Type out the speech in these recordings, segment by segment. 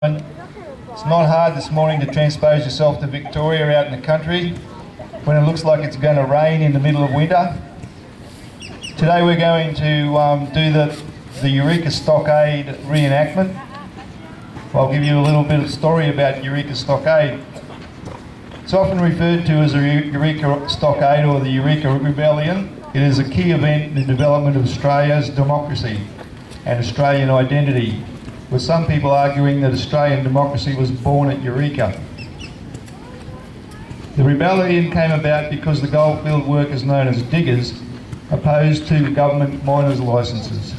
It's not hard this morning to transpose yourself to Victoria out in the country when it looks like it's going to rain in the middle of winter. Today we're going to do the Eureka stockade reenactment. I'll give you a little bit of story about Eureka stockade. It's often referred to as a Eureka stockade or the Eureka Rebellion. It is a key event in the development of Australia's democracy and Australian identity, with some people arguing that Australian democracy was born at Eureka. The rebellion came about because the goldfield workers known as diggers opposed to government miners' licences.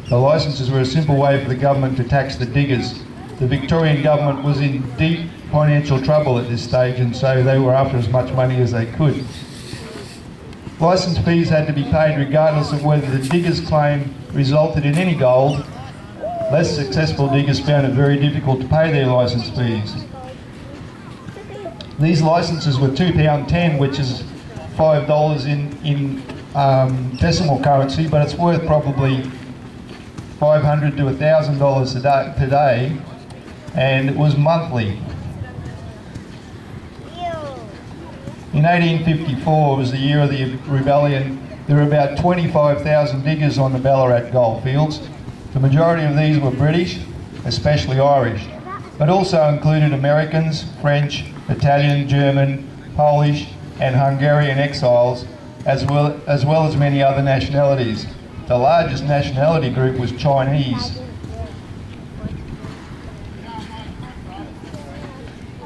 The licences were a simple way for the government to tax the diggers. The Victorian government was in deep financial trouble at this stage, and so they were after as much money as they could. Licence fees had to be paid regardless of whether the diggers' claim resulted in any gold. Less successful diggers found it very difficult to pay their licence fees. These licences were £2.10, which is $5 in decimal currency, but it's worth probably $500 to $1,000 today, and it was monthly. In 1854 was the year of the rebellion. There were about 25,000 diggers on the Ballarat goldfields. The majority of these were British, especially Irish, but also included Americans, French, Italian, German, Polish and Hungarian exiles, as well as many other nationalities. The largest nationality group was Chinese.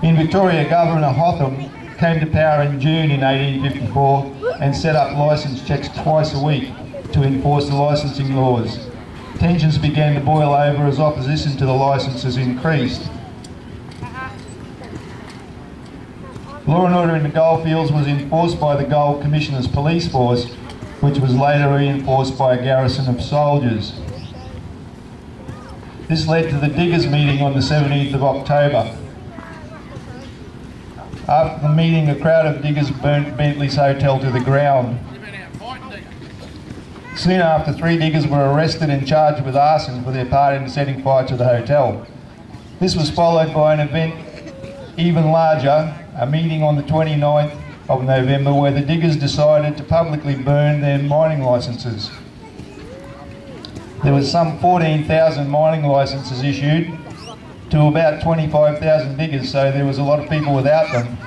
In Victoria, Governor Hotham came to power in June in 1854 and set up licence checks twice a week to enforce the licensing laws. Tensions began to boil over as opposition to the licences increased. Law and order in the goldfields was enforced by the Gold Commissioner's police force, which was later reinforced by a garrison of soldiers. This led to the diggers' meeting on the 17th of October. After the meeting, a crowd of diggers burnt Bentley's hotel to the ground. Soon after, 3 diggers were arrested and charged with arson for their part in setting fire to the hotel. This was followed by an event even larger, a meeting on the 29th of November where the diggers decided to publicly burn their mining licences. There was some 14,000 mining licences issued to about 25,000 diggers, so there was a lot of people without them.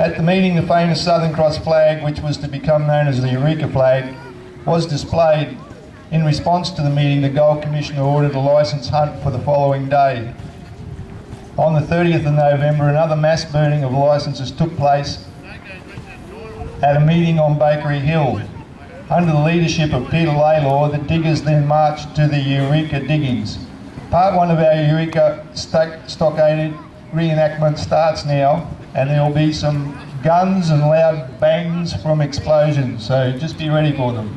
At the meeting, the famous Southern Cross flag, which was to become known as the Eureka flag, was displayed. In response to the meeting, the Gold Commissioner ordered a licence hunt for the following day. On the 30th of November, another mass burning of licences took place at a meeting on Bakery Hill. Under the leadership of Peter Laylaw, the diggers then marched to the Eureka diggings. Part 1 of our Eureka stockade reenactment starts now, and there will be some guns and loud bangs from explosions, so just be ready for them.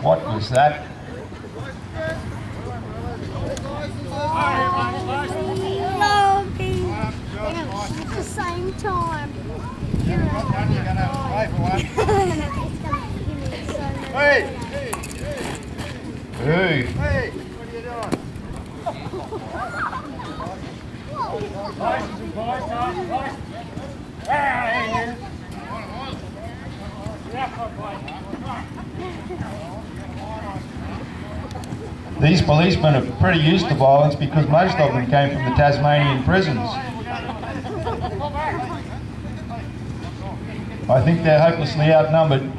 What was that? At the same time. Hey! Hey! Hey! What are you doing? These policemen are pretty used to violence because most of them came from the Tasmanian prisons. I think they're hopelessly outnumbered.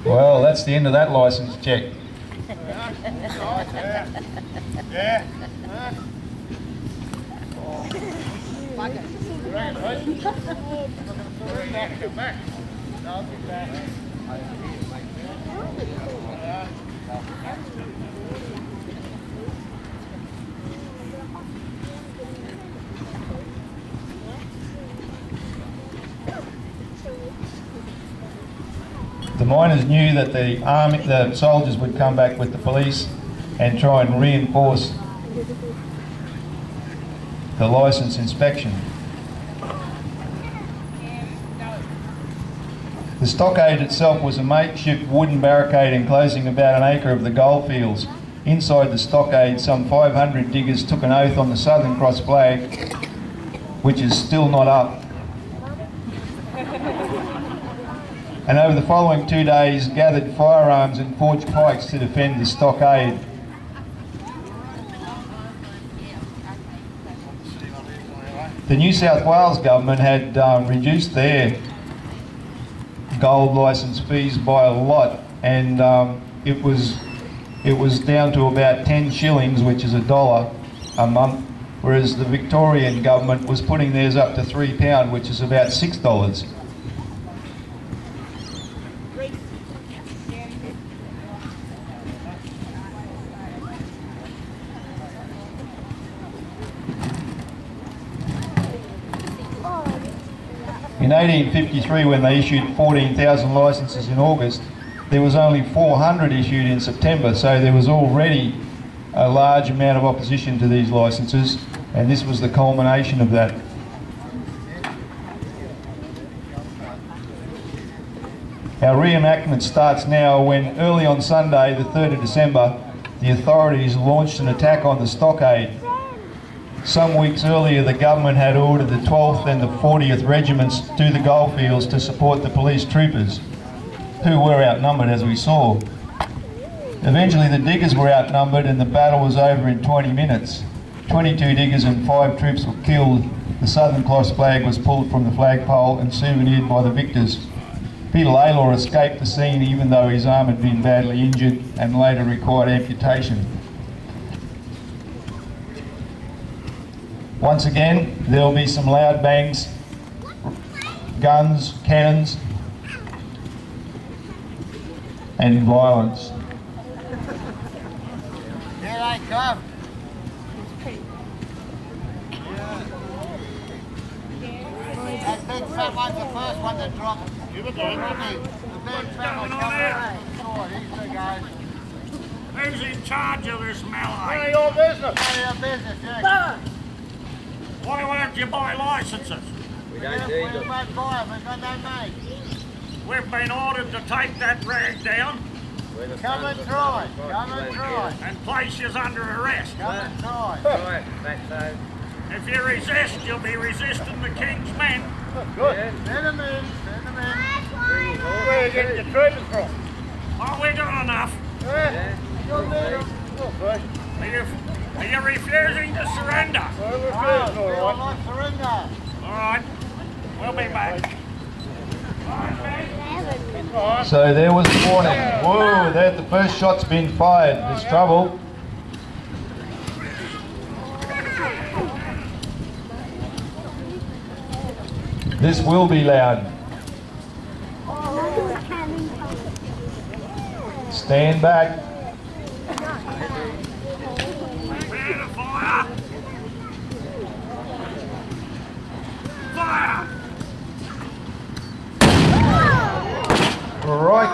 Well, that's the end of that licence check. Yeah. The miners knew that the soldiers would come back with the police and try and reinforce the licence inspection. The stockade itself was a makeshift wooden barricade enclosing about an acre of the goldfields. Inside the stockade, some 500 diggers took an oath on the Southern Cross flag, which is still not up. And over the following 2 days, gathered firearms and forged pikes to defend the stockade. The New South Wales government had reduced their gold licence fees by a lot, and it was down to about 10 shillings, which is $1 a month, whereas the Victorian government was putting theirs up to £3, which is about $6. In 1853, when they issued 14,000 licences in August, there was only 400 issued in September, so there was already a large amount of opposition to these licences, and this was the culmination of that. Our reenactment starts now when, early on Sunday, the 3rd of December, the authorities launched an attack on the stockade. Some weeks earlier, the government had ordered the 12th and the 40th regiments to the goldfields to support the police troopers, who were outnumbered, as we saw. Eventually the diggers were outnumbered and the battle was over in 20 minutes. 22 diggers and 5 troops were killed. The Southern Cross flag was pulled from the flagpole and souvenired by the victors. Peter Laylor escaped the scene even though his arm had been badly injured and later required amputation. Once again, there will be some loud bangs, guns, cannons, and violence. Here they come. That big fat one's the first one to drop. You were doing it. The big fat one's coming out. Who's in charge of this melee? None of your business. None of your business, yeah. Why won't you buy licences? We don't need them. We won't buy them, we've got no money. We've been ordered to take that rag down. Come and try, come and try. And place you under arrest. Come and try. Right, that's so. If you resist, you'll be resisting the King's men. Good. Send them in, send them in. Where are you getting your troopers from? Oh, we got enough. Yeah. You'll need them. Are you refusing to surrender? We're refusing, all right. Not surrender. All right, we'll be back. So there was the warning. Whoa, there the first shot's been fired. There's trouble. This will be loud. Stand back. Prepare to fire! Fire! Right.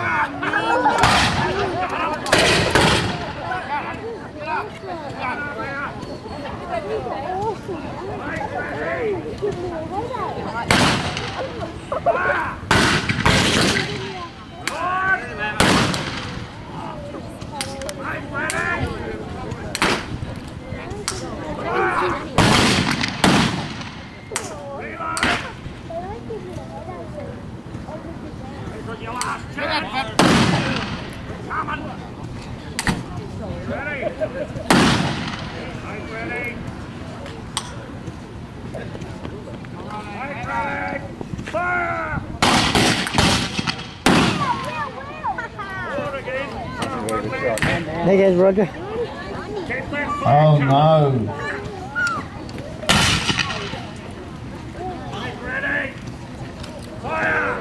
There goes Roger. Oh no. Ready? Fire!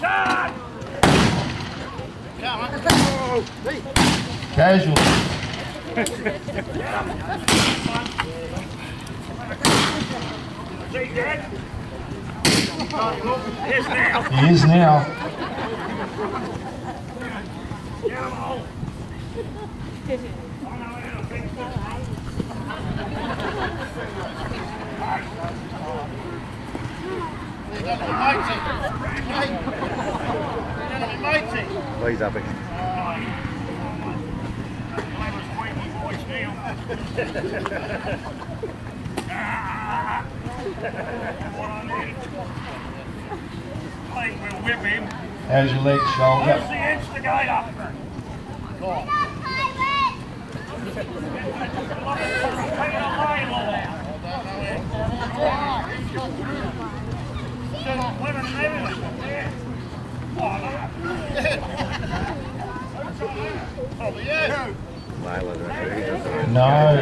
Shot! Casual. Is he dead? He is now. He is now. Please up again. We'll whip him. How's your legs, shoulder? Where's the instigator? No.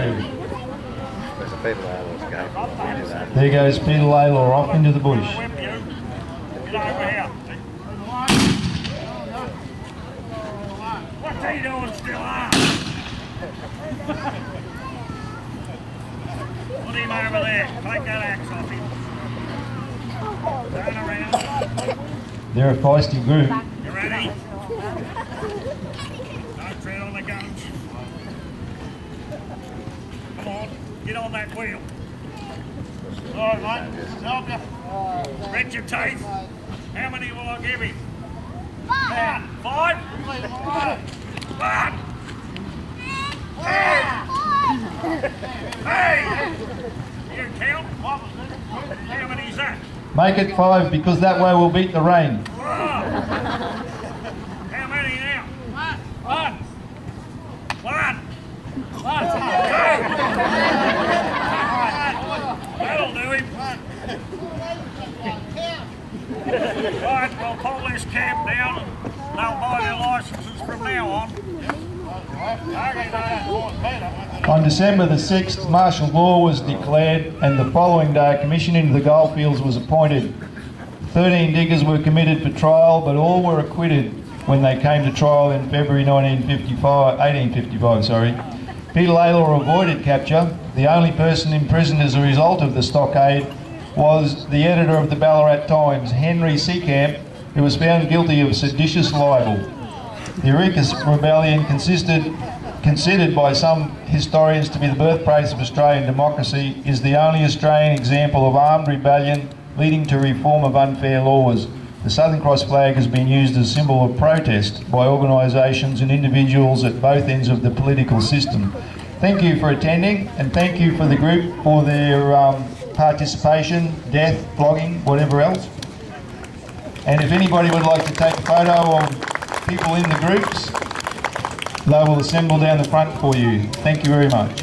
There's a Peter Layla escape. There goes Peter Layla off into the bush. Get over here. What's he doing still on? Put him over there. Take that axe off him. Turn around. They're a feisty group. You ready? Don't tread on the guns. Come on, get on that wheel. All right, mate. Help you. Red your teeth. How many will I give him? 5. 5? 1. Hey! You count? How many's that? Make it 5 because that way we'll beat the rain. How many now? 1. 1. 1. That'll do him. Right, we'll pull this camp down and they'll buy their licences from now on. On December the 6th, martial law was declared and the following day a commission into the goldfields was appointed. 13 diggers were committed for trial, but all were acquitted when they came to trial in February 1855. Peter Layla avoided capture. The only person imprisoned as a result of the stockade was the editor of the Ballarat Times, Henry Seacamp, who was found guilty of seditious libel. The Eureka Rebellion, considered by some historians to be the birthplace of Australian democracy, is the only Australian example of armed rebellion leading to reform of unfair laws. The Southern Cross flag has been used as a symbol of protest by organisations and individuals at both ends of the political system. Thank you for attending, and thank you for the group for their participation, death, flogging, whatever else. And if anybody would like to take a photo of people in the groups, they will assemble down the front for you. Thank you very much.